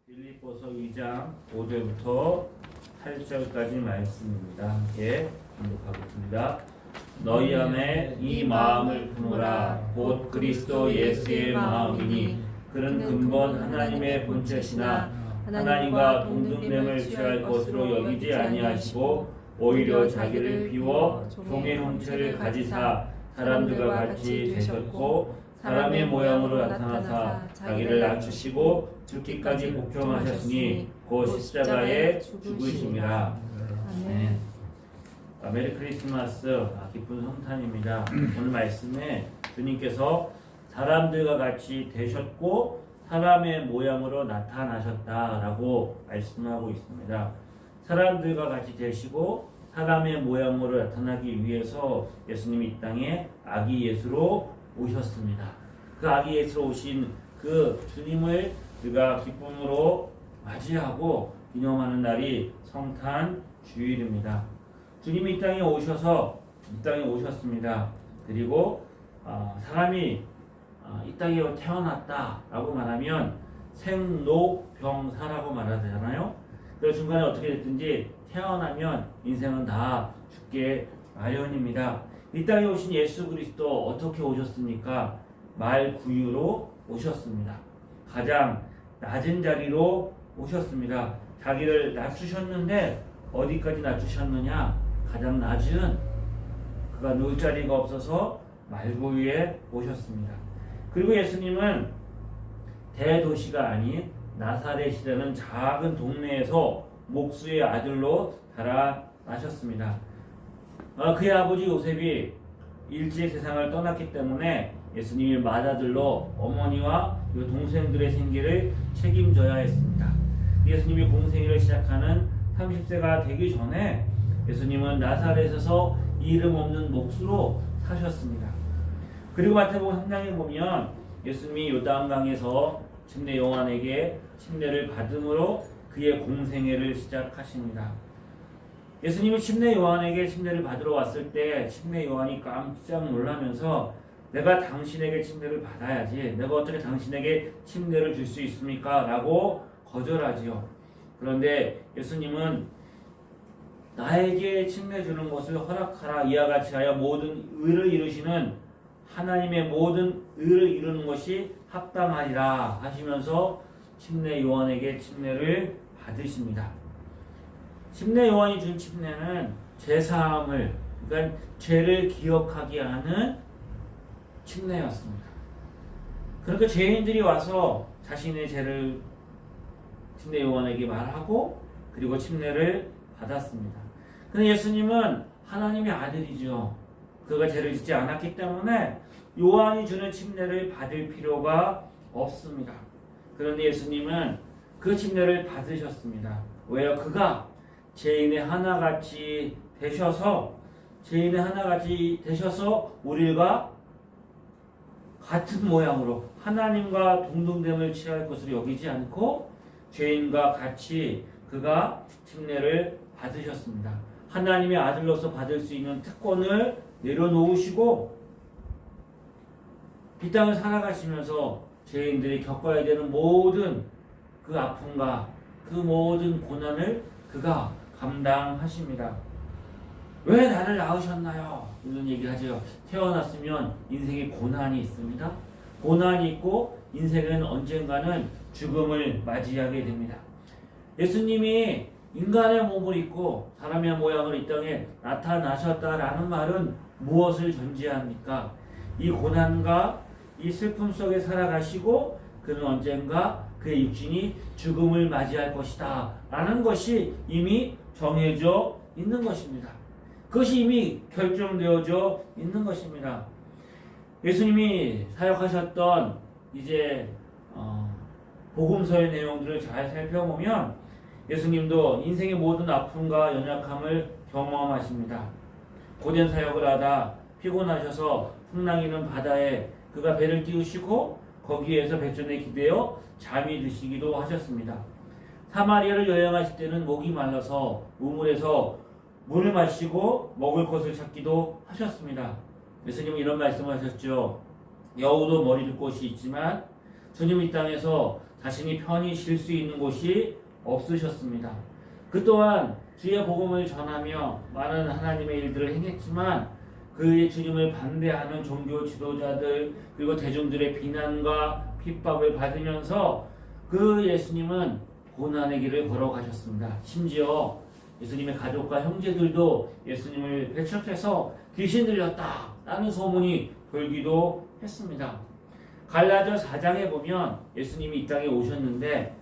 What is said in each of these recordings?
빌립보서 2장 5절부터 8절까지 말씀입니다. 함께 공독하겠습니다. 너희 안에 이 마음을 품으라. 곧 그리스도 예수의 마음이니 그는 근본 하나님의 본체시나 하나님과 동등됨을 취할 것으로 여기지 아니하시고 오히려 자기를 비워 종의 형체를 가지사 사람들과 같이 되셨고 사람의 모양으로 나타나사 자기를 낮추시고 죽기까지 복종하셨으니 곧 십자가에 죽으심이라. 아멘. 메리 크리스마스. 기쁜 성탄입니다. 오늘 말씀에 주님께서 사람들과 같이 되셨고 사람의 모양으로 나타나셨다라고 말씀하고 있습니다. 사람들과 같이 되시고 사람의 모양으로 나타나기 위해서 예수님이 이 땅에 아기 예수로 오셨습니다. 그 아기 예수로 오신 그 주님을 우리가 기쁨으로 맞이하고 기념하는 날이 성탄 주일입니다. 주님이 이 땅에 오셨습니다. 그리고 사람이 이 땅에 태어났다라고 말하면 생로병사라고 말하잖아요. 그래서 중간에 어떻게 됐든지 태어나면 인생은 다 죽게 마련입니다. 이 땅에 오신 예수 그리스도 어떻게 오셨습니까? 말구유로 오셨습니다. 가장 낮은 자리로 오셨습니다. 자기를 낮추셨는데 어디까지 낮추셨느냐? 가장 낮은 그가 누울 자리가 없어서 말구유에 오셨습니다. 그리고 예수님은 대도시가 아닌 나사렛이라는 작은 동네에서 목수의 아들로 자라나셨습니다. 그의 아버지 요셉이 일찍 세상을 떠났기 때문에 예수님이 맏아들로 어머니와 동생들의 생계를 책임져야 했습니다. 예수님이 공생애를 시작하는 30세가 되기 전에 예수님은 나사렛에서 이름 없는 목수로 사셨습니다. 그리고 마태복음 3장에 보면 예수님이 요단강에서 침례 요한에게 침례를 받음으로 그의 공생애를 시작하십니다. 예수님이 침례 요한에게 침례를 받으러 왔을 때 침례 요한이 깜짝 놀라면서 내가 당신에게 침례를 받아야지, 내가 어떻게 당신에게 침례를 줄 수 있습니까? 라고 거절하지요. 그런데 예수님은 나에게 침례 주는 것을 허락하라. 이와 같이 하여 모든 의를 이루시는 하나님의 모든 의를 이루는 것이 합당하리라 하시면서 침례 요한에게 침례를 받으십니다. 침례 요한이 준 침례는 죄사함을, 그러니까 죄를 기억하게 하는 침례였습니다. 그러니까 죄인들이 와서 자신의 죄를 침례 요한에게 말하고 그리고 침례를 받았습니다. 그런데 예수님은 하나님의 아들이죠. 그가 죄를 짓지 않았기 때문에 요한이 주는 침례를 받을 필요가 없습니다. 그런데 예수님은 그 침례를 받으셨습니다. 왜요? 그가 죄인의 하나같이 되셔서 우리가 같은 모양으로 하나님과 동등됨을 취할 것으로 여기지 않고 죄인과 같이 그가 침례를 받으셨습니다. 하나님의 아들로서 받을 수 있는 특권을 내려놓으시고 이 땅을 살아가시면서 죄인들이 겪어야 되는 모든 그 아픔과 그 모든 고난을 그가 감당하십니다. 왜 나를 낳으셨나요? 이런 얘기하죠. 태어났으면 인생에 고난이 있습니다. 고난이 있고 인생은 언젠가는 죽음을 맞이하게 됩니다. 예수님이 인간의 몸을 입고 사람의 모양으로 이 땅에 나타나셨다라는 말은 무엇을 전제합니까? 이 고난과 이 슬픔 속에 살아가시고 그는 언젠가 그의 육신이 죽음을 맞이할 것이다 라는 것이 이미 정해져 있는 것입니다. 그것이 이미 결정되어져 있는 것입니다. 예수님이 사역하셨던 이제 복음서의 내용들을 잘 살펴보면 예수님도 인생의 모든 아픔과 연약함을 경험하십니다. 고된 사역을 하다 피곤하셔서 풍랑이는 바다에 그가 배를 띄우시고 거기에서 배전에 기대어 잠이 드시기도 하셨습니다. 사마리아를 여행하실 때는 목이 말라서 우물에서 물을 마시고 먹을 것을 찾기도 하셨습니다. 예수님은 이런 말씀을 하셨죠. 여우도 머리 둘 곳이 있지만 주님 이 땅에서 자신이 편히 쉴 수 있는 곳이 없으셨습니다. 그 또한 주의 복음을 전하며 많은 하나님의 일들을 행했지만 그의 주님을 반대하는 종교 지도자들 그리고 대중들의 비난과 핍박을 받으면서 그 예수님은 고난의 길을 걸어가셨습니다. 심지어 예수님의 가족과 형제들도 예수님을 배척해서 귀신 들렸다라는 소문이 돌기도 했습니다. 갈라디아 4장에 보면 예수님이 이 땅에 오셨는데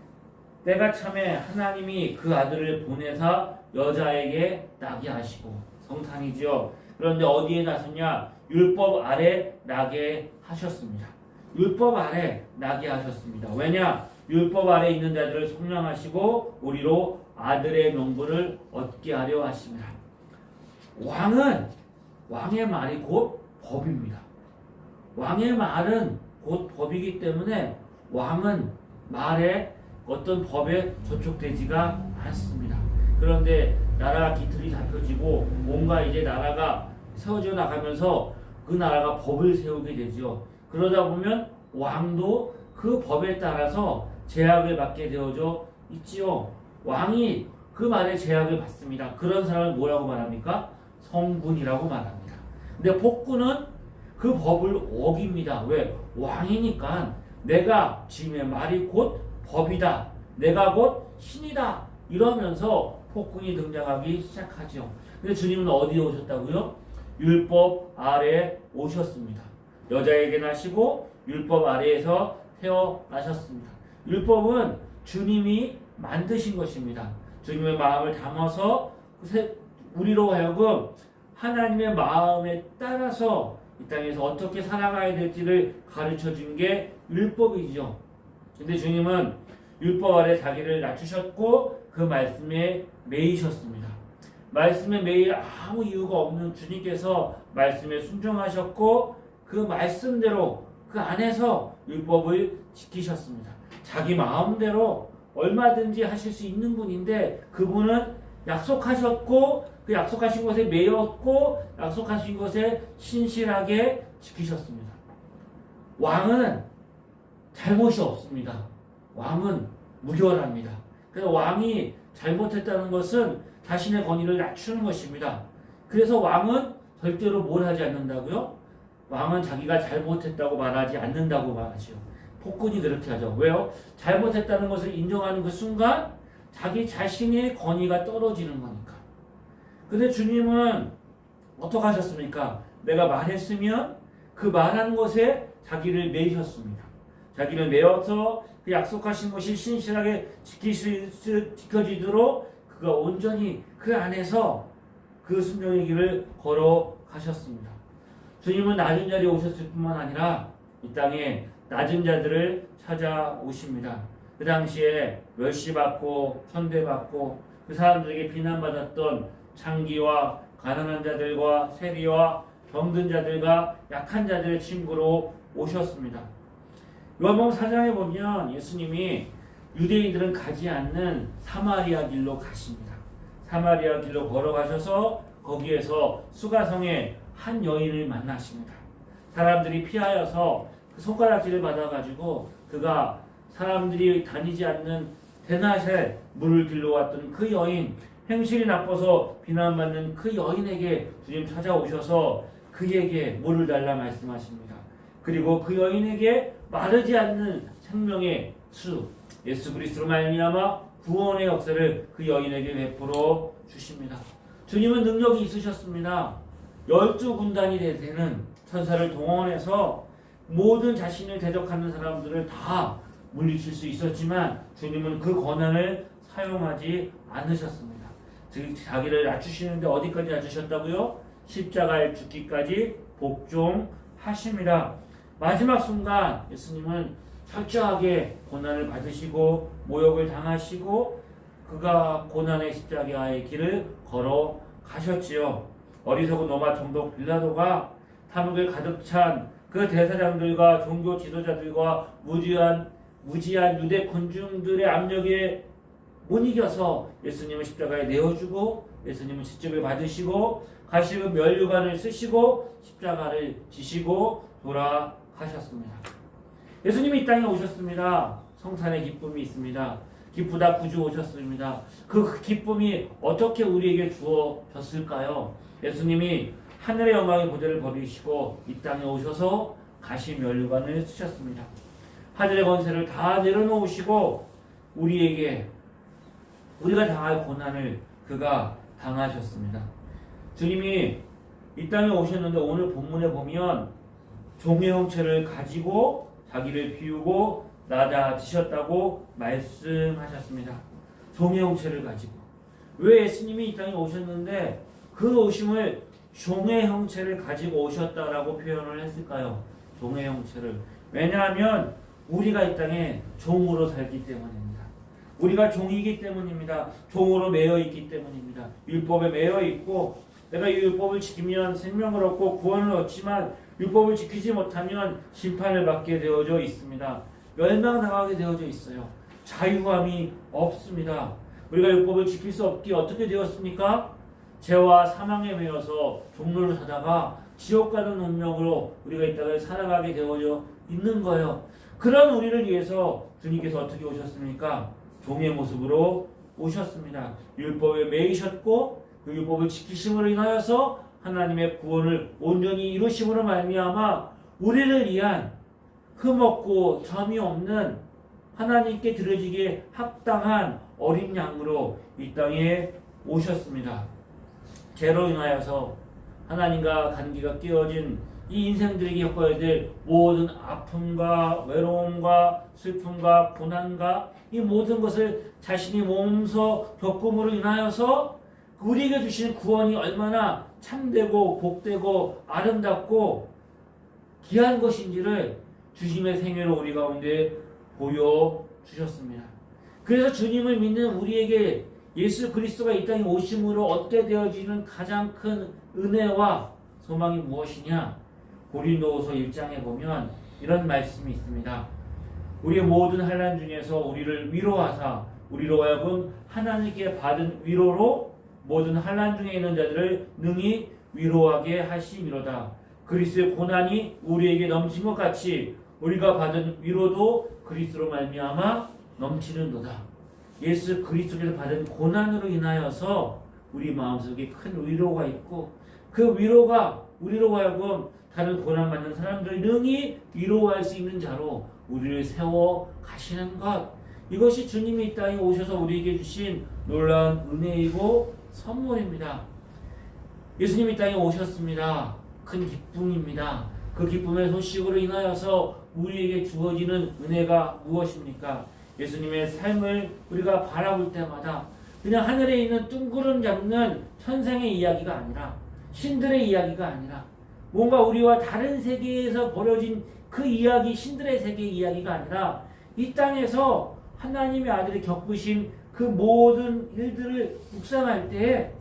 때가 참에 하나님이 그 아들을 보내사 여자에게 나게 하시고 성탄이죠. 그런데 어디에 나섰냐? 율법 아래 나게 하셨습니다. 율법 아래 나게 하셨습니다. 왜냐? 율법 아래 있는 자들을 속량하시고 우리로 아들의 명분을 얻게 하려 하십니다. 왕의 말이 곧 법입니다. 왕의 말은 곧 법이기 때문에 왕은 말에 어떤 법에 저촉되지가 않습니다. 그런데 나라가 기틀이 잡혀지고 뭔가 이제 나라가 세워져 나가면서 그 나라가 법을 세우게 되죠. 그러다 보면 왕도 그 법에 따라서 제약을 받게 되어져 있지요. 왕이 그 말에 제약을 받습니다. 그런 사람을 뭐라고 말합니까? 성군이라고 말합니다. 근데 폭군은 그 법을 어깁니다. 왜? 왕이니까 내가 지금의 말이 곧 법이다. 내가 곧 신이다. 이러면서 폭군이 등장하기 시작하죠. 근데 주님은 어디에 오셨다고요? 율법 아래에 오셨습니다. 여자에게 나시고 율법 아래에서 태어나셨습니다. 율법은 주님이 만드신 것입니다. 주님의 마음을 담아서 우리로 하여금 하나님의 마음에 따라서 이 땅에서 어떻게 살아가야 될지를 가르쳐 준 게 율법이죠. 근데 주님은 율법 아래 자기를 낮추셨고 그 말씀에 매이셨습니다. 말씀에 매일 아무 이유가 없는 주님께서 말씀에 순종하셨고 그 말씀대로 그 안에서 율법을 지키셨습니다. 자기 마음대로 얼마든지 하실 수 있는 분인데 그분은 약속하셨고 그 약속하신 것에 매였고 약속하신 것에 신실하게 지키셨습니다. 왕은 잘못이 없습니다. 왕은 무결합니다. 그래서 왕이 잘못했다는 것은 자신의 권위를 낮추는 것입니다. 그래서 왕은 절대로 뭘 하지 않는다고요? 왕은 자기가 잘못했다고 말하지 않는다고 말하죠. 폭군이 그렇게 하죠. 왜요? 잘못했다는 것을 인정하는 그 순간 자기 자신의 권위가 떨어지는 거니까. 근데 주님은 어떻게 하셨습니까? 내가 말했으면 그 말한 것에 자기를 매셨습니다. 자기를 매어서 그 약속하신 것이 신실하게 지켜지도록 그가 온전히 그 안에서 그 순종의 길을 걸어가셨습니다. 주님은 낮은 자리에 오셨을 뿐만 아니라 이 땅에 낮은 자들을 찾아오십니다. 그 당시에 멸시받고 천대받고 그 사람들에게 비난받았던 창기와 가난한 자들과 세리와 병든 자들과 약한 자들의 친구로 오셨습니다. 요한복음 4장에 보면 예수님이 유대인들은 가지 않는 사마리아 길로 가십니다. 사마리아 길로 걸어가셔서 거기에서 수가성의 한 여인을 만나십니다. 사람들이 피하여서 그 손가락질을 받아가지고 그가 사람들이 다니지 않는 대낮에 물을 길러왔던 그 여인, 행실이 나빠서 비난받는 그 여인에게 주님 찾아오셔서 그에게 물을 달라 말씀하십니다. 그리고 그 여인에게 마르지 않는 생명의 수, 예수 그리스도로 말미암아 구원의 역사를 그 여인에게 베풀어 주십니다. 주님은 능력이 있으셨습니다. 12군단이 되는 천사를 동원해서 모든 자신을 대적하는 사람들을 다 물리칠 수 있었지만 주님은 그 권한을 사용하지 않으셨습니다. 즉 자기를 낮추시는데 어디까지 낮추셨다고요? 십자가에 죽기까지 복종하십니다. 마지막 순간 예수님은 철저하게 고난을 받으시고 모욕을 당하시고 그가 고난의 십자가의 길을 걸어가셨지요. 어리석은 로마 총독 빌라도가 탐욕에 가득 찬 그 대사장들과 종교 지도자들과 무지한 유대 군중들의 압력에 못 이겨서 예수님을 십자가에 내어주고 예수님은 채찍을 받으시고 가시고 면류관을 쓰시고 십자가를 지시고 돌아가셨습니다. 예수님이 이 땅에 오셨습니다. 성탄의 기쁨이 있습니다. 기쁘다 구주 오셨습니다. 그 기쁨이 어떻게 우리에게 주어졌을까요? 예수님이 하늘의 영광의 보좌를 버리시고 이 땅에 오셔서 가시 면류관을 쓰셨습니다. 하늘의 권세를 다 내려놓으시고 우리에게 우리가 당할 고난을 그가 당하셨습니다. 주님이 이 땅에 오셨는데 오늘 본문에 보면 종의 형체를 가지고 자기를 비우고 낮아지셨다고 말씀하셨습니다. 종의 형체를 가지고. 왜 예수님이 이 땅에 오셨는데 그 오심을 종의 형체를 가지고 오셨다라고 표현을 했을까요? 종의 형체를. 왜냐하면 우리가 이 땅에 종으로 살기 때문입니다. 우리가 종이기 때문입니다. 종으로 매여 있기 때문입니다. 율법에 매여 있고 내가 이 율법을 지키면 생명을 얻고 구원을 얻지만 율법을 지키지 못하면 심판을 받게 되어져 있습니다. 멸망당하게 되어져 있어요. 자유함이 없습니다. 우리가 율법을 지킬 수 없기에 어떻게 되었습니까? 죄와 사망에 매여서 종로를 사다가 지옥 가는 운명으로 우리가 이 땅을 살아가게 되어져 있는 거예요. 그런 우리를 위해서 주님께서 어떻게 오셨습니까? 종의 모습으로 오셨습니다. 율법에 매이셨고 그 율법을 지키심으로 인하여서 하나님의 구원을 온전히 이루심으로 말미암아 우리를 위한 흠없고 점이 없는 하나님께 드려지기에 합당한 어린 양으로 이 땅에 오셨습니다. 죄로 인하여서 하나님과 관계가 깨어진 이 인생들에게 겪어야 될 모든 아픔과 외로움과 슬픔과 고난과 이 모든 것을 자신이 몸소 겪음으로 인하여서 우리에게 주신 구원이 얼마나 참되고 복되고 아름답고 귀한 것인지를 주님의 생애로 우리 가운데 보여주셨습니다. 그래서 주님을 믿는 우리에게 예수 그리스도가 이 땅에 오심으로 얻게 되어지는 가장 큰 은혜와 소망이 무엇이냐? 고린도후서 1장에 보면 이런 말씀이 있습니다. 우리의 모든 환난 중에서 우리를 위로하사 우리로 하여금 하나님께 받은 위로로 모든 환난 중에 있는 자들을 능히 위로하게 하심이로다. 그리스도의 고난이 우리에게 넘친 것 같이 우리가 받은 위로도 그리스도로 말미암아 넘치는도다. 예수 그리스도께서 받은 고난으로 인하여서 우리 마음속에 큰 위로가 있고 그 위로가 우리로 하여금 다른 고난받는 사람들을 능히 위로할 수 있는 자로 우리를 세워 가시는 것, 이것이 주님이 이 땅에 오셔서 우리에게 주신 놀라운 은혜이고 선물입니다. 예수님이 이 땅에 오셨습니다. 큰 기쁨입니다. 그 기쁨의 소식으로 인하여서 우리에게 주어지는 은혜가 무엇입니까? 예수님의 삶을 우리가 바라볼 때마다 그냥 하늘에 있는 둥구름 잡는 천상의 이야기가 아니라 신들의 이야기가 아니라 뭔가 우리와 다른 세계에서 벌어진 그 이야기, 신들의 세계 이야기가 아니라 이 땅에서 하나님의 아들이 겪으신 그 모든 일들을 묵상할 때에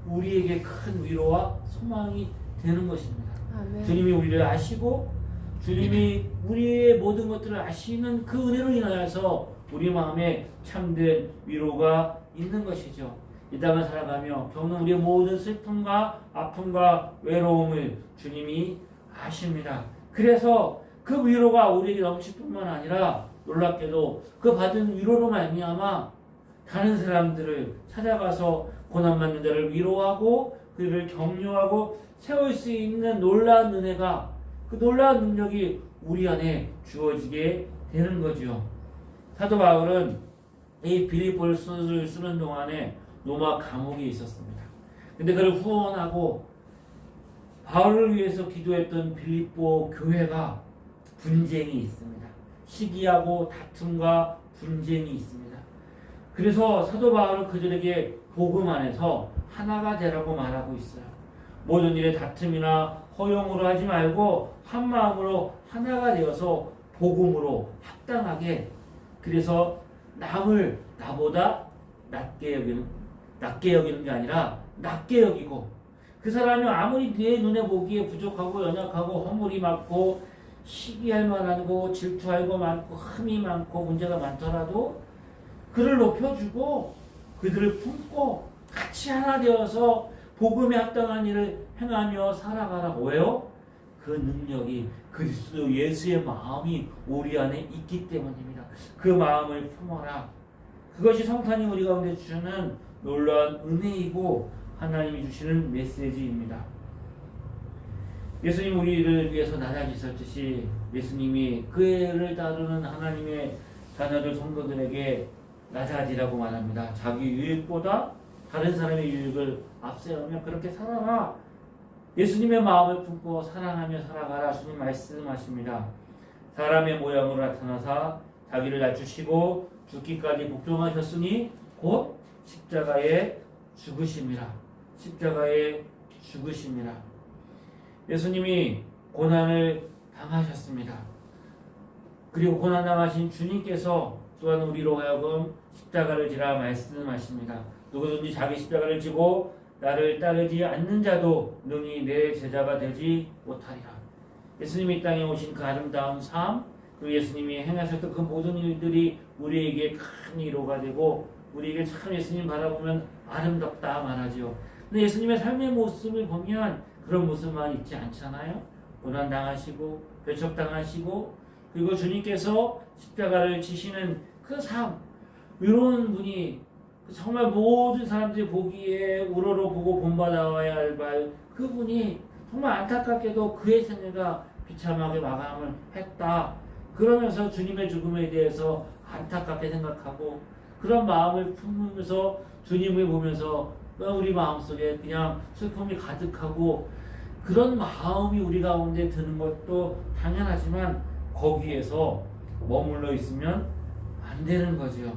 우리에게 큰 위로와 소망이 되는 것입니다. 아멘. 주님이 우리를 아시고 주님이 우리의 모든 것들을 아시는 그 은혜로 인하여서 우리 마음에 참된 위로가 있는 것이죠. 이 땅을 살아가며 겪는 우리의 모든 슬픔과 아픔과 외로움을 주님이 아십니다. 그래서 그 위로가 우리에게 넘칠 뿐만 아니라 놀랍게도 그 받은 위로로 말미암아 다른 사람들을 찾아가서 고난받는 자를 위로하고 그들을 격려하고 세울 수 있는 놀라운 은혜가, 그 놀라운 능력이 우리 안에 주어지게 되는 거죠. 사도 바울은 이 빌립보를 쓰는 동안에 로마 감옥에 있었습니다. 근데 그를 후원하고 바울을 위해서 기도했던 빌립보 교회가 분쟁이 있습니다. 시기하고 다툼과 분쟁이 있습니다. 그래서 사도 바울은 그들에게 복음 안에서 하나가 되라고 말하고 있어요. 모든 일에 다툼이나 허용으로 하지 말고 한 마음으로 하나가 되어서 복음으로 합당하게, 그래서 남을 나보다 낮게 여기는 게 아니라 낮게 여기고, 그 사람이 아무리 내 눈에 보기에 부족하고 연약하고 허물이 많고 시기할 만하고 질투할 거 많고 흠이 많고 문제가 많더라도 그를 높여주고 그들을 품고 같이 하나 되어서 복음에 합당한 일을 행하며 살아가라고. 왜요? 그 능력이, 그리스도 예수의 마음이 우리 안에 있기 때문입니다. 그 마음을 품어라. 그것이 성탄이 우리 가운데 주시는 놀라운 은혜이고 하나님이 주시는 메시지입니다. 예수님 우리를 위해서 나아지셨듯이 예수님이 그 애를 다루는 하나님의 자녀들 성도들에게 나아지라고 말합니다. 자기 유익보다 다른 사람의 유익을 앞세우며 그렇게 살아라. 예수님의 마음을 품고 사랑하며 살아가라. 주님 말씀하십니다. 사람의 모양으로 나타나사 자기를 낮추시고 죽기까지 복종하셨으니 곧 십자가에 죽으심이라. 십자가에 죽으심이라. 예수님이 고난을 당하셨습니다. 그리고 고난 당하신 주님께서 또한 우리로 하여금 십자가를 지라 말씀하십니다. 누구든지 자기 십자가를 지고 나를 따르지 않는 자도 능히 내 제자가 되지 못하리라. 예수님이 이 땅에 오신 그 아름다운 삶, 그 예수님이 행하셨던 그 모든 일들이 우리에게 큰 위로가 되고 우리에게 참 예수님 바라보면 아름답다 말하죠. 근데 예수님의 삶의 모습을 보면 그런 모습만 있지 않잖아요. 고난 당하시고 배척당하시고 그리고 주님께서 십자가를 지시는 그 삶, 이런 분이 정말 모든 사람들이 보기에 우러러 보고 본받아와야 할 그분이 정말 안타깝게도 그의 생애가 비참하게 마감을 했다. 그러면서 주님의 죽음에 대해서 안타깝게 생각하고 그런 마음을 품으면서 주님을 보면서 우리 마음속에 그냥 슬픔이 가득하고 그런 마음이 우리 가운데 드는 것도 당연하지만 거기에서 머물러 있으면 안 되는 거죠.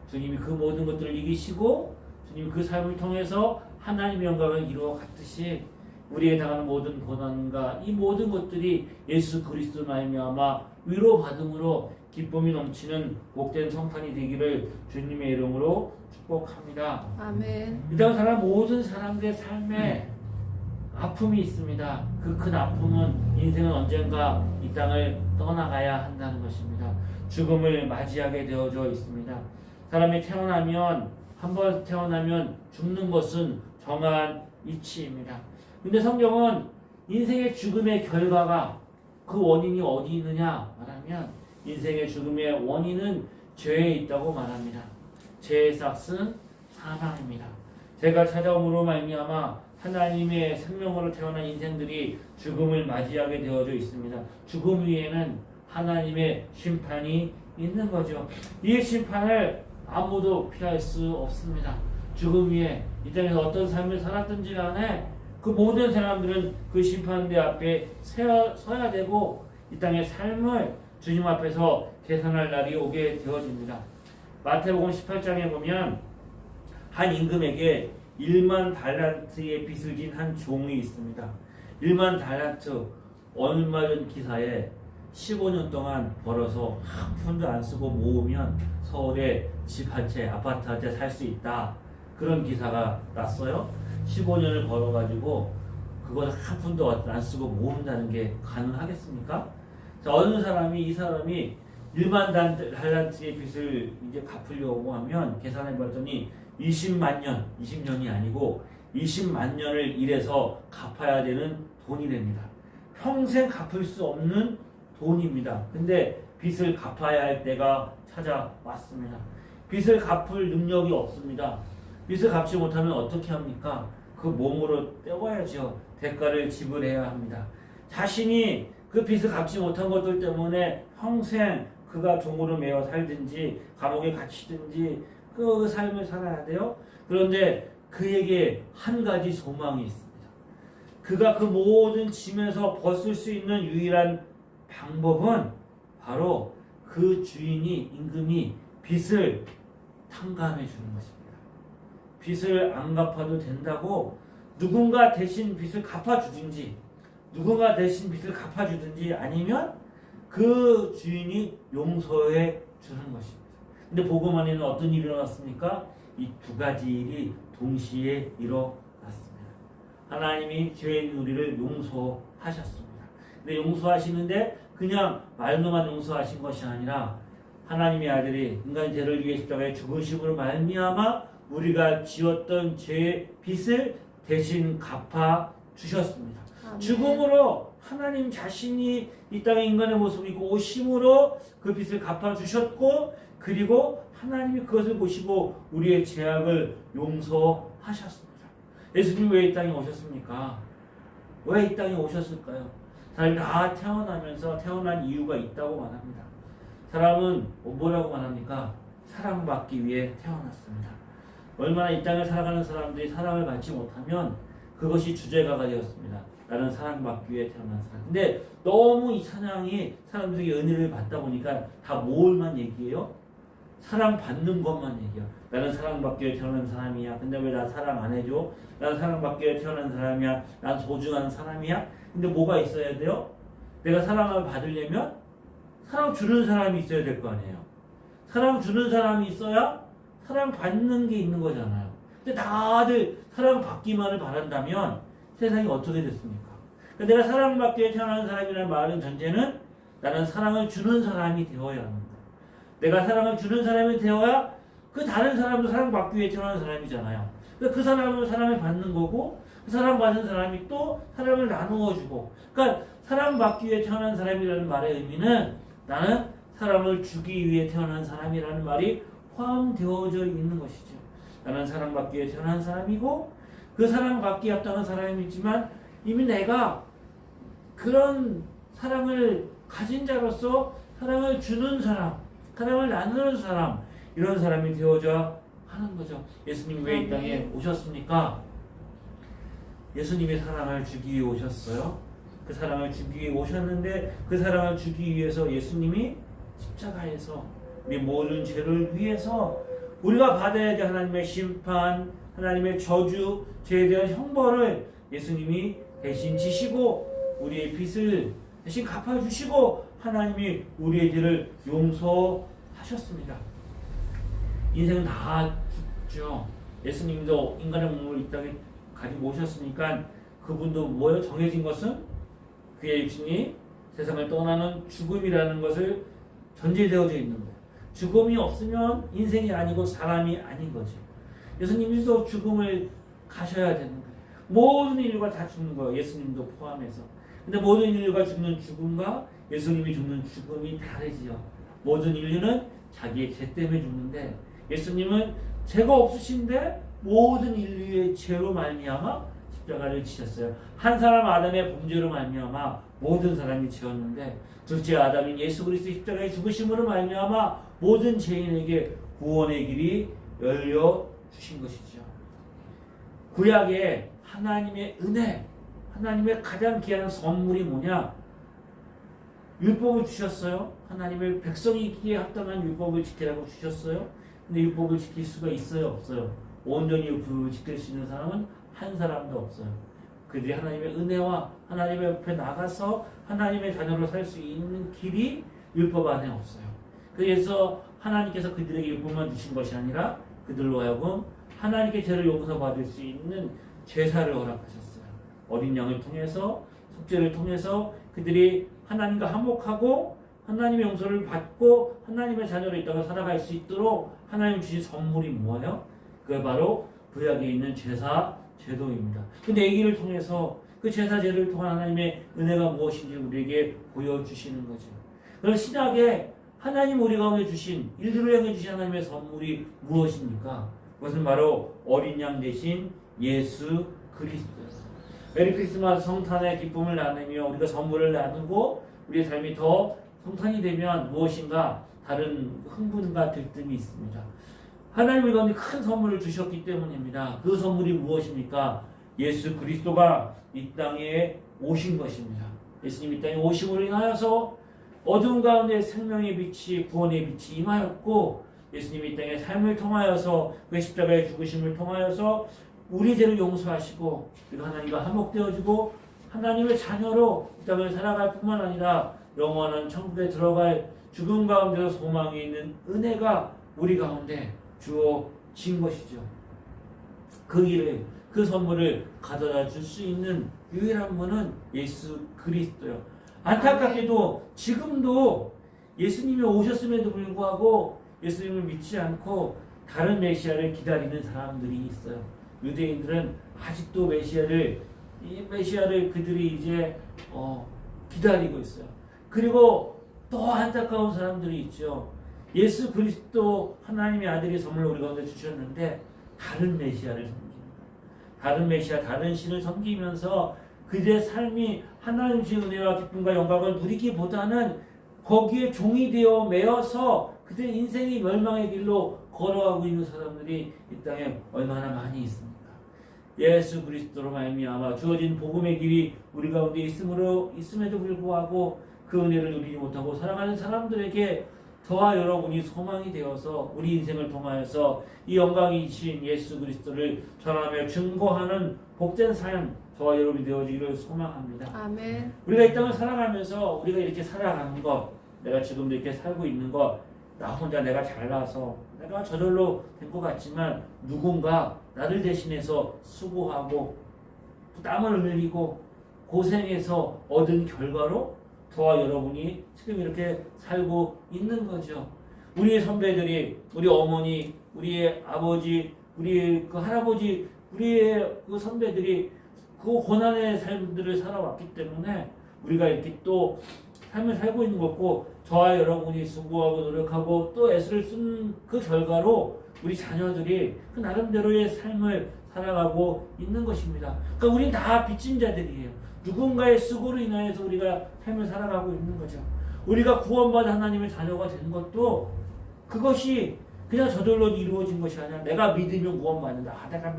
주님이 그 모든 것들을 이기시고 주님이 그 삶을 통해서 하나님의 영광을 이루어 갔듯이 우리에게 당하는 모든 고난과 이 모든 것들이 예수 그리스도 말미암아 위로받음으로 기쁨이 넘치는 복된 성탄이 되기를 주님의 이름으로 축복합니다. 아멘. 이 땅을 사는 모든 사람들의 삶에 아픔이 있습니다. 그 큰 아픔은 인생은 언젠가 이 땅을 떠나가야 한다는 것입니다. 죽음을 맞이하게 되어져 있습니다. 사람이 태어나면 한번 태어나면 죽는 것은 정한 이치입니다. 근데 성경은 인생의 죽음의 결과가 그 원인이 어디 있느냐 말하면 인생의 죽음의 원인은 죄에 있다고 말합니다. 죄의 삭은 사망입니다. 죄가 찾아옴으로 말미암아 하나님의 생명으로 태어난 인생들이 죽음을 맞이하게 되어져 있습니다. 죽음 위에는 하나님의 심판이 있는 거죠. 이 심판을 아무도 피할 수 없습니다. 죽음 위에 이 땅에서 어떤 삶을 살았든지 간에 그 모든 사람들은 그 심판대 앞에 서야 되고 이 땅의 삶을 주님 앞에서 계산할 날이 오게 되어집니다. 마태복음 18장에 보면 한 임금에게 1만 달란트의 빚을 진 한 종이 있습니다. 1만 달란트 얼마 전 기사에 15년 동안 벌어서 한 푼도 안 쓰고 모으면 서울에 집 한 채, 아파트 한 채 살 수 있다. 그런 기사가 났어요. 15년을 벌어가지고 그걸 한 푼도 안 쓰고 모은다는 게 가능하겠습니까? 자, 어느 사람이 이 사람이 1만 달란트의 빚을 이제 갚으려고 하면 계산해 봤더니 20만 년, 20년이 아니고 20만 년을 일해서 갚아야 되는 돈이 됩니다. 평생 갚을 수 없는 돈입니다. 근데 빚을 갚아야 할 때가 찾아왔습니다. 빚을 갚을 능력이 없습니다. 빚을 갚지 못하면 어떻게 합니까? 그 몸으로 때워야죠. 대가를 지불해야 합니다. 자신이 그 빚을 갚지 못한 것들 때문에 평생 그가 종으로 매어 살든지 감옥에 갇히든지 그 삶을 살아야 돼요. 그런데 그에게 한 가지 소망이 있습니다. 그가 그 모든 짐에서 벗을 수 있는 유일한 방법은 바로 그 주인이 임금이 빚을 탕감해 주는 것입니다. 빚을 안 갚아도 된다고 누군가 대신 빚을 갚아주든지 누군가 대신 빚을 갚아주든지 아니면 그 주인이 용서해 주는 것입니다. 근데 복음 안에는 어떤 일이 일어났습니까? 이 두 가지 일이 동시에 일어났습니다. 하나님이 죄인 우리를 용서하셨습니다. 근데 용서하시는데 그냥 말로만 용서하신 것이 아니라 하나님의 아들이 인간의 죄를 위해 십자가에 죽으심으로 말미암아 우리가 지었던 죄의 빚을 대신 갚아 주셨습니다. 아멘. 죽음으로 하나님 자신이 이 땅에 인간의 모습을 입고 오심으로 그 빚을 갚아주셨고, 그리고 하나님이 그것을 보시고 우리의 죄악을 용서하셨습니다. 예수님 왜 이 땅에 오셨습니까? 왜 이 땅에 오셨을까요? 사람이 다 태어나면서 태어난 이유가 있다고 말합니다. 사람은 뭐라고 말합니까? 사랑받기 위해 태어났습니다. 얼마나 이 땅을 살아가는 사람들이 사랑을 받지 못하면 그것이 주제가가 되었습니다. 나는 사랑받기 위해 태어난 사람. 근데 너무 이 찬양이 사람들에게 은혜를 받다 보니까 다 뭘만 얘기해요? 사랑받는 것만 얘기해요. 나는 사랑받기 위해 태어난 사람이야. 근데 왜 나 사랑 안 해줘? 나는 사랑받기 위해 태어난 사람이야. 난 소중한 사람이야. 근데 뭐가 있어야 돼요? 내가 사랑을 받으려면 사랑 주는 사람이 있어야 될 거 아니에요. 사랑 주는 사람이 있어야 사랑 받는 게 있는 거잖아요. 근데 다들 사랑 받기만을 바란다면 세상이 어떻게 됐습니까? 그러니까 내가 사랑받기 위해 태어난 사람이라는 말은 전제는 나는 사랑을 주는 사람이 되어야 하는 거예요. 내가 사랑을 주는 사람이 되어야 그 다른 사람도 사랑받기 위해 태어난 사람이잖아요. 그러니까 그 사람은 사랑을 받는 거고 그 사랑받은 사람이 또 사랑을 나누어 주고, 그러니까 사랑받기 위해 태어난 사람이라는 말의 의미는 나는 사랑을 주기 위해 태어난 사람이라는 말이 포함되어져 있는 것이죠. 나는 사랑받기 위해 태어난 사람이고 그 사랑받기에 합당한 사람이지만 이미 내가 그런 사랑을 가진 자로서 사랑을 주는 사람, 사랑을 나누는 사람, 이런 사람이 되어져 하는 거죠. 예수님이 왜 이 땅에 오셨습니까? 예수님이 사랑을 주기 위해 오셨어요. 그 사랑을 주기 위해 오셨는데 그 사랑을 주기 위해서 예수님이 십자가에서 우리 모든 죄를 위해서 우리가 받아야 될 하나님의 심판, 하나님의 저주, 죄에 대한 형벌을 예수님이 대신 지시고 우리의 빚을 대신 갚아주시고 하나님이 우리의 죄를 용서하셨습니다. 인생은 다 죽죠. 예수님도 인간의 몸을 이 땅에 가지고 오셨으니까 그분도 뭐예요? 정해진 것은 그의 육신이 세상을 떠나는 죽음이라는 것을 전제되어져 있는 거예요. 죽음이 없으면 인생이 아니고 사람이 아닌 거죠. 예수님도 죽음을 가셔야 되는 거예요. 모든 인류가 다 죽는 거예요. 예수님도 포함해서. 근데 모든 인류가 죽는 죽음과 예수님이 죽는 죽음이 다르지요. 모든 인류는 자기의 죄 때문에 죽는데 예수님은 죄가 없으신데 모든 인류의 죄로 말미암아 십자가를 지셨어요. 한 사람 아담의 범죄로 말미암아 모든 사람이 지었는데 둘째 아담인 예수 그리스도의 십자가의 죽으심으로 말미암아 모든 죄인에게 구원의 길이 열려 주신 것이죠. 구약에 하나님의 은혜, 하나님의 가장 귀한 선물이 뭐냐? 율법을 주셨어요. 하나님의 백성이 있기에 합당한 율법을 지키라고 주셨어요. 근데 율법을 지킬 수가 있어요, 없어요? 온전히 율법을 지킬 수 있는 사람은 한 사람도 없어요. 그들이 하나님의 은혜와 하나님의 옆에 나가서 하나님의 자녀로 살 수 있는 길이 율법 안에 없어요. 그래서 하나님께서 그들에게 율법만 주신 것이 아니라 그들로 하여금 하나님께 죄를 용서받을 수 있는 제사를 허락하셨어요. 어린 양을 통해서, 속죄를 통해서 그들이 하나님과 화목하고 하나님의 용서를 받고 하나님의 자녀로 있다가 살아갈 수 있도록 하나님 주신 선물이 뭐예요? 그게 바로 구약에 있는 제사, 제도입니다. 근데 이 길을 통해서 그 제사, 제도를 통한 하나님의 은혜가 무엇인지 우리에게 보여주시는 거죠. 그럼 신약에 하나님 우리 가운데 주신, 인류를 향해 주신 하나님의 선물이 무엇입니까? 그것은 바로 어린 양 대신 예수 그리스도였어요. 메리 크리스마스 성탄의 기쁨을 나누며 우리가 선물을 나누고 우리의 삶이 더 성탄이 되면 무엇인가 다른 흥분과 들뜸이 있습니다. 하나님 우리 가운데 큰 선물을 주셨기 때문입니다. 그 선물이 무엇입니까? 예수 그리스도가 이 땅에 오신 것입니다. 예수님 이 땅에 오심으로 인하여서 어두운 가운데 생명의 빛이, 구원의 빛이 임하였고 예수님이 이 땅에 삶을 통하여서 그 십자가의 죽으심을 통하여서 우리 죄를 용서하시고 그리고 하나님과 화목되어지고 하나님의 자녀로 이 땅을 살아갈 뿐만 아니라 영원한 천국에 들어갈 죽음 가운데서 소망이 있는 은혜가 우리 가운데 주어진 것이죠. 그 일을, 그 선물을 가져다 줄 수 있는 유일한 분은 예수 그리스도요. 안타깝게도 지금도 예수님이 오셨음에도 불구하고 예수님을 믿지 않고 다른 메시아를 기다리는 사람들이 있어요. 유대인들은 아직도 이 메시아를 그들이 이제 기다리고 있어요. 그리고 또 안타까운 사람들이 있죠. 예수 그리스도 하나님의 아들이 선물로 우리 가운데 주셨는데 다른 메시아를 섬깁니다. 다른 메시아, 다른 신을 섬기면서 그들의 삶이 하나님의 은혜와 기쁨과 영광을 누리기보다는 거기에 종이 되어 매여서 그들의 인생이 멸망의 길로 걸어가고 있는 사람들이 이 땅에 얼마나 많이 있습니까? 예수 그리스도로 말미암아 주어진 복음의 길이 우리 가운데 있음에도 불구하고 그 은혜를 누리지 못하고 살아가는 사람들에게 저와 여러분이 소망이 되어서 우리 인생을 통하여서 이 영광이신 예수 그리스도를 전하며 증거하는 복된 삶 저와 여러분이 되어지기를 소망합니다. 아멘. 우리가 이 땅을 살아가면서 우리가 이렇게 살아가는 것, 내가 지금도 이렇게 살고 있는 것, 나 혼자 내가 잘나서 내가 저절로 된 것 같지만 누군가 나를 대신해서 수고하고 땀을 흘리고 고생해서 얻은 결과로 저와 여러분이 지금 이렇게 살고 있는 거죠. 우리의 선배들이, 우리 어머니, 우리의 아버지, 우리의 그 할아버지, 우리의 그 선배들이 그 고난의 삶들을 살아왔기 때문에 우리가 이렇게 또 삶을 살고 있는 거고, 저와 여러분이 수고하고 노력하고 또 애쓰를 쓴 그 결과로 우리 자녀들이 그 나름대로의 삶을 살아가고 있는 것입니다. 그러니까 우리 다 빚진 자들이에요. 누군가의 수고로 인하여서 우리가 삶을 살아가고 있는 거죠. 우리가 구원받은 하나님의 자녀가 된 것도 그것이 그냥 저절로 이루어진 것이 아니라 내가 믿으면 구원받는다. 내가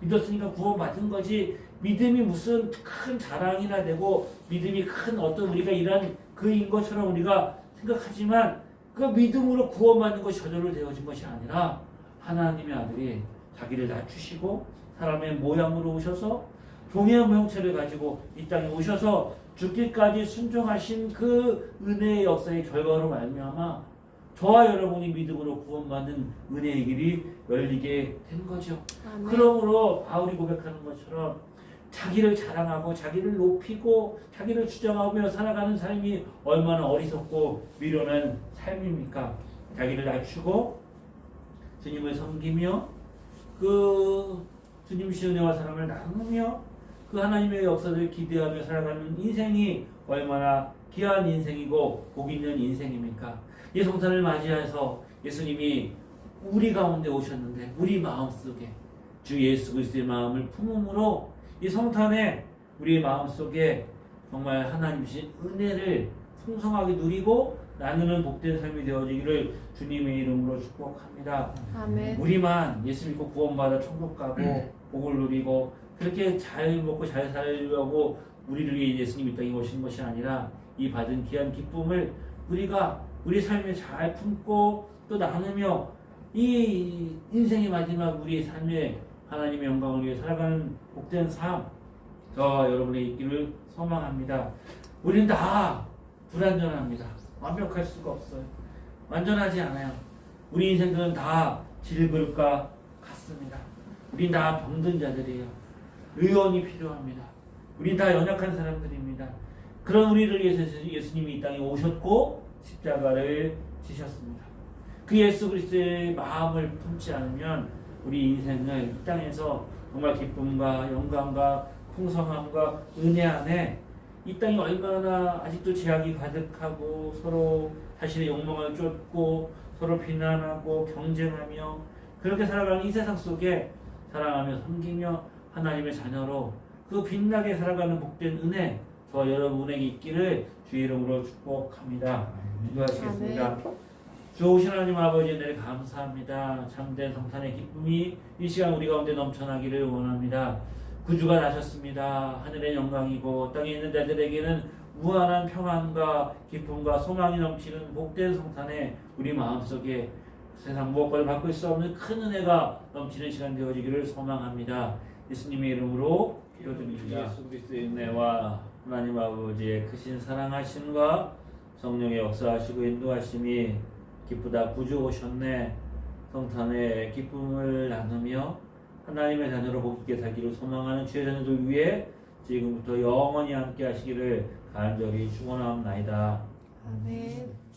믿었으니까 구원받은 거지. 믿음이 무슨 큰 자랑이나 되고 믿음이 큰 어떤 우리가 이런 그인 것처럼 우리가 생각하지만 그 믿음으로 구원받는 것이 저절로 되어진 것이 아니라 하나님의 아들이 자기를 낮추시고 사람의 모양으로 오셔서 종의 형체를 가지고 이 땅에 오셔서 죽기까지 순종하신 그 은혜의 역사의 결과로 말미암아 저와 여러분이 믿음으로 구원받는 은혜의 길이 열리게 된 거죠. 아멘. 그러므로 바울이 고백하는 것처럼 자기를 자랑하고 자기를 높이고 자기를 주장하며 살아가는 삶이 얼마나 어리석고 미련한 삶입니까? 자기를 낮추고 주님을 섬기며 그 주님의 은혜와 사랑을 나누며 그 하나님의 역사를 기대하며 살아가는 인생이 얼마나 귀한 인생이고 복 있는 인생입니까? 이 성탄을 맞이해서 예수님이 우리 가운데 오셨는데 우리 마음속에 주 예수 그리스도의 마음을 품음으로 이 성탄에 우리 마음속에 정말 하나님이신 은혜를 풍성하게 누리고 나누는 복된 삶이 되어지기를 주님의 이름으로 축복합니다. 아멘. 우리만 예수 믿고 구원받아 천국 가고 복을 누리고 그렇게 잘 먹고 잘 살려고 우리를 위해 예수님이 이 땅에 오신 것이 아니라 이 받은 귀한 기쁨을 우리가 우리 삶에 잘 품고 또 나누며 이 인생의 마지막 우리의 삶에 하나님의 영광을 위해 살아가는 복된 삶 저와 여러분의 있기를 소망합니다. 우리는 다 불완전합니다. 완벽할 수가 없어요. 완전하지 않아요. 우리 인생들은 다 질그릇과 같습니다. 우린 다 병든 자들이에요. 의원이 필요합니다. 우린 다 연약한 사람들입니다. 그런 우리를 위해서 예수님이 이 땅에 오셨고 십자가를 지셨습니다. 그 예수 그리스도의 마음을 품지 않으면 우리 인생을 이 땅에서 정말 기쁨과 영광과 풍성함과 은혜 안에 이 땅이 얼마나 아직도 죄악이 가득하고 서로 자신의 욕망을 쫓고 서로 비난하고 경쟁하며 그렇게 살아가는 이 세상 속에 사랑하며 섬기며 하나님의 자녀로 그 빛나게 살아가는 복된 은혜 저와 여러분에게 있기를 주의 이름으로 축복합니다. 기도하시겠습니다. 좋으신 하나님 아버지 은혜를 감사합니다. 참된 성탄의 기쁨이 이 시간 우리 가운데 넘쳐나기를 원합니다. 구주가 나셨습니다. 하늘의 영광이고 땅에 있는 자들에게는 무한한 평안과 기쁨과 소망이 넘치는 복된 성탄에 우리 마음속에 세상 무엇과도 바꿀 수 없는 큰 은혜가 넘치는 시간 되어지기를 소망합니다. 예수님의 이름으로 기도드립니다. 예수 그리스도의 은혜와 하나님 아버지의 크신 사랑하심과 성령의 역사하시고 인도하심이 기쁘다 구주 오셨네 성탄의 기쁨을 나누며 하나님의 자녀로 복 있게 살기를 소망하는 주의 자녀들 위해 지금부터 영원히 함께 하시기를 간절히 축원하옵나이다. 아멘.